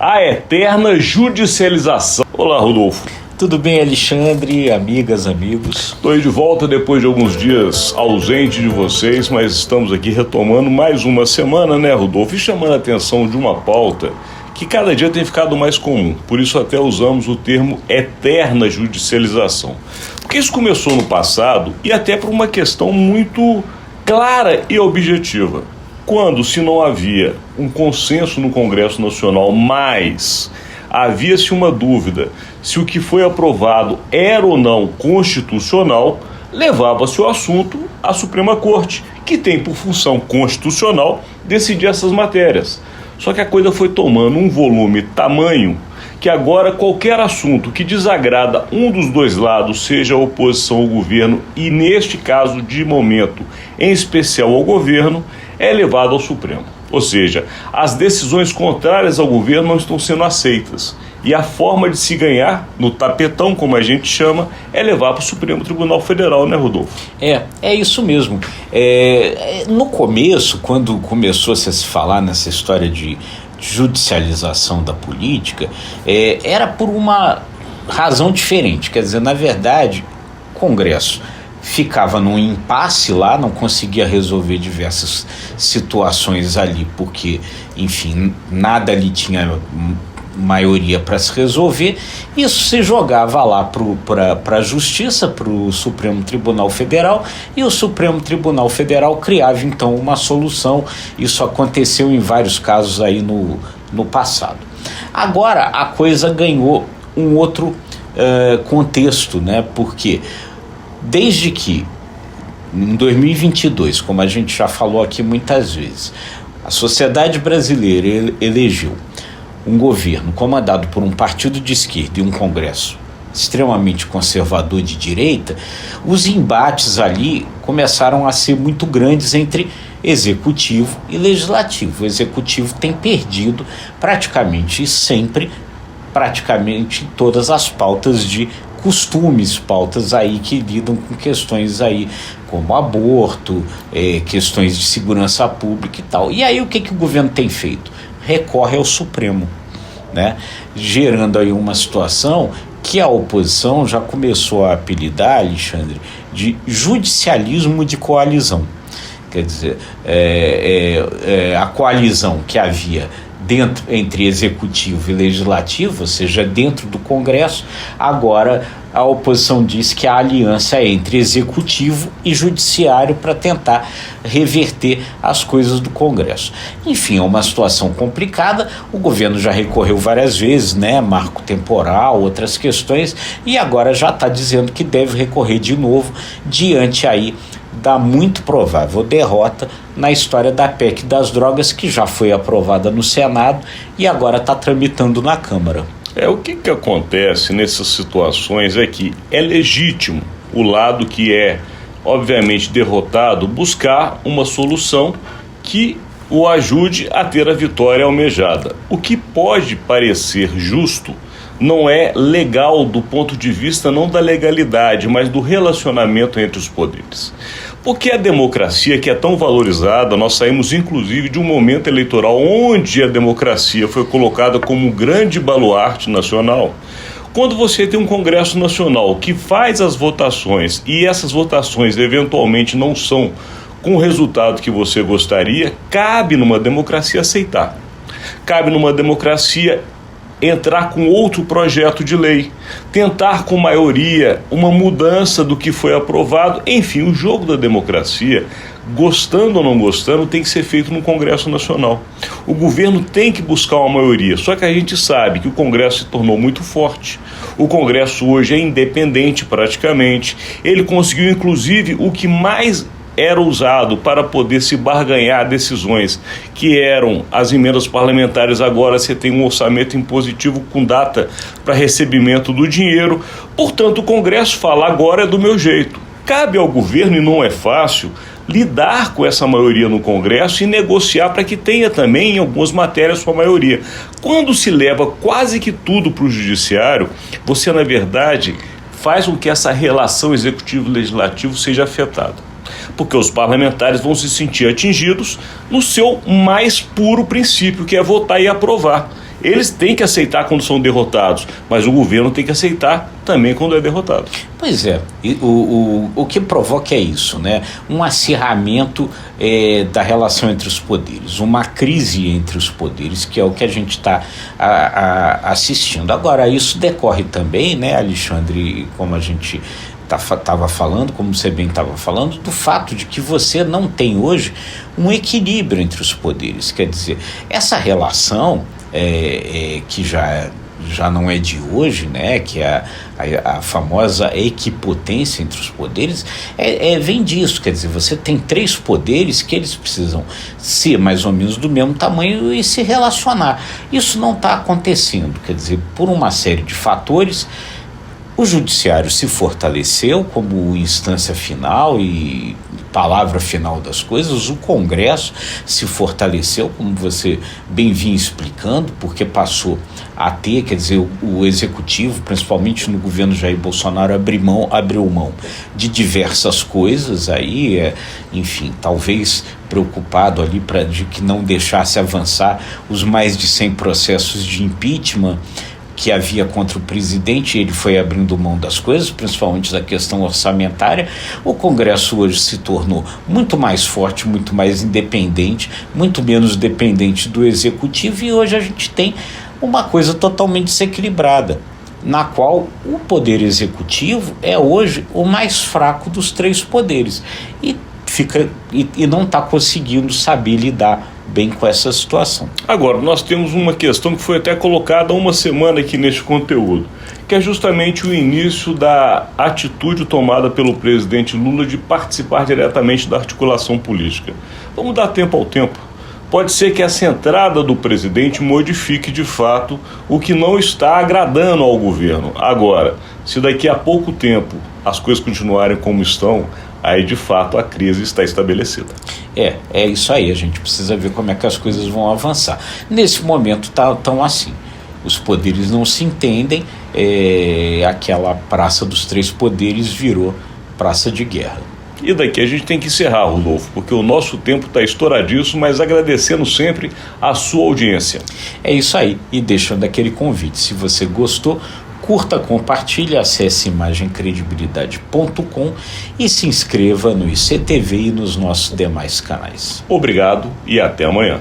A eterna judicialização. Olá, Rodolfo. Tudo bem, Alexandre, amigas, amigos? Estou aí de volta depois de alguns dias ausente de vocês, mas estamos aqui retomando mais uma semana, né, Rodolfo? E chamando a atenção de uma pauta que cada dia tem ficado mais comum. Por isso até usamos o termo eterna judicialização. Porque isso começou no passado e até por uma questão muito clara e objetiva. Quando, se não havia um consenso no Congresso Nacional, mas havia-se uma dúvida se o que foi aprovado era ou não constitucional, levava-se o assunto à Suprema Corte, que tem por função constitucional decidir essas matérias. Só que a coisa foi tomando um volume tamanho que agora qualquer assunto que desagrada um dos dois lados, seja a oposição ao governo e, neste caso de momento, em especial ao governo, é levado ao Supremo. Ou seja, as decisões contrárias ao governo não estão sendo aceitas. E a forma de se ganhar, no tapetão, como a gente chama, é levar para o Supremo Tribunal Federal, né, Rodolfo? É isso mesmo. No começo, quando começou a se falar nessa história de judicialização da política, era por uma razão diferente. Quer dizer, na verdade, o Congresso ficava num impasse lá, não conseguia resolver diversas situações ali, porque, enfim, nada ali tinha maioria para se resolver. Isso se jogava lá para a Justiça, para o Supremo Tribunal Federal, e o Supremo Tribunal Federal criava então uma solução. Isso aconteceu em vários casos aí no passado. Agora a coisa ganhou um outro contexto, né? Porque desde que em 2022, como a gente já falou aqui muitas vezes, a sociedade brasileira elegeu um governo comandado por um partido de esquerda e um Congresso extremamente conservador de direita, os embates ali começaram a ser muito grandes entre executivo e legislativo. O executivo tem perdido praticamente sempre, todas as pautas de costumes, pautas aí que lidam com questões aí como aborto, questões de segurança pública e tal. E aí o que o governo tem feito? Recorre ao Supremo, né? Gerando aí uma situação que a oposição já começou a apelidar, Alexandre, de judicialismo de coalizão. Quer dizer, a coalizão que havia entre executivo e legislativo, ou seja, dentro do Congresso, agora a oposição diz que a aliança é entre executivo e judiciário para tentar reverter as coisas do Congresso. Enfim, é uma situação complicada. O governo já recorreu várias vezes, né? Marco temporal, outras questões, e agora já está dizendo que deve recorrer de novo diante aí da muito provável derrota na história da PEC das drogas, que já foi aprovada no Senado e agora está tramitando na Câmara. O que acontece nessas situações é que é legítimo o lado que é, obviamente, derrotado buscar uma solução que o ajude a ter a vitória almejada. O que pode parecer justo não é legal do ponto de vista não da legalidade, mas do relacionamento entre os poderes. Porque a democracia, que é tão valorizada, nós saímos inclusive de um momento eleitoral onde a democracia foi colocada como um grande baluarte nacional. Quando você tem um Congresso Nacional que faz as votações e essas votações eventualmente não são com o resultado que você gostaria, cabe numa democracia aceitar. Cabe numa democracia entrar com outro projeto de lei, tentar com maioria uma mudança do que foi aprovado. Enfim, o jogo da democracia, gostando ou não gostando, tem que ser feito no Congresso Nacional. O governo tem que buscar uma maioria, só que a gente sabe que o Congresso se tornou muito forte. O Congresso hoje é independente praticamente. Ele conseguiu inclusive o que mais era usado para poder se barganhar decisões, que eram as emendas parlamentares. Agora você tem um orçamento impositivo com data para recebimento do dinheiro. Portanto, o Congresso fala: agora é do meu jeito. Cabe ao governo, e não é fácil, lidar com essa maioria no Congresso e negociar para que tenha também em algumas matérias sua maioria. Quando se leva quase que tudo para o judiciário, você na verdade faz com que essa relação executivo-legislativo seja afetada. Porque os parlamentares vão se sentir atingidos no seu mais puro princípio, que é votar e aprovar. Eles têm que aceitar quando são derrotados, mas o governo tem que aceitar também quando é derrotado. Pois é, o que provoca é isso, né? Um acirramento da relação entre os poderes, uma crise entre os poderes, que é o que a gente está assistindo. Agora, isso decorre também, né, Alexandre, como a gente estava falando, como você bem estava falando, do fato de que você não tem hoje um equilíbrio entre os poderes. Quer dizer, essa relação que já não é de hoje, né, que é a famosa equipotência entre os poderes, vem disso. Quer dizer, você tem 3 poderes que eles precisam ser mais ou menos do mesmo tamanho e se relacionar. Isso não está acontecendo, quer dizer, por uma série de fatores. O judiciário se fortaleceu como instância final e palavra final das coisas. O Congresso se fortaleceu, como você bem vinha explicando, porque passou a ter, quer dizer, o Executivo, principalmente no governo Jair Bolsonaro, abriu mão de diversas coisas aí, enfim, talvez preocupado ali de que não deixasse avançar os mais de 100 processos de impeachment que havia contra o presidente. Ele foi abrindo mão das coisas, principalmente da questão orçamentária. O Congresso hoje se tornou muito mais forte, muito mais independente, muito menos dependente do Executivo, e hoje a gente tem uma coisa totalmente desequilibrada, na qual o Poder Executivo é hoje o mais fraco dos 3 poderes e não está conseguindo saber lidar bem com essa situação. Agora, nós temos uma questão que foi até colocada há uma semana aqui neste conteúdo, que é justamente o início da atitude tomada pelo presidente Lula de participar diretamente da articulação política. Vamos dar tempo ao tempo. Pode ser que essa entrada do presidente modifique de fato o que não está agradando ao governo. Agora, se daqui a pouco tempo as coisas continuarem como estão, aí de fato a crise está estabelecida. É isso aí, a gente precisa ver como é que as coisas vão avançar. Nesse momento estão assim, os poderes não se entendem, aquela praça dos 3 poderes virou praça de guerra. E daqui a gente tem que encerrar, Rodolfo, porque o nosso tempo está estouradíssimo, mas agradecendo sempre a sua audiência. É isso aí, e deixando aquele convite, se você gostou, curta, compartilhe, acesse imagemcredibilidade.com e se inscreva no ICTV e nos nossos demais canais. Obrigado e até amanhã.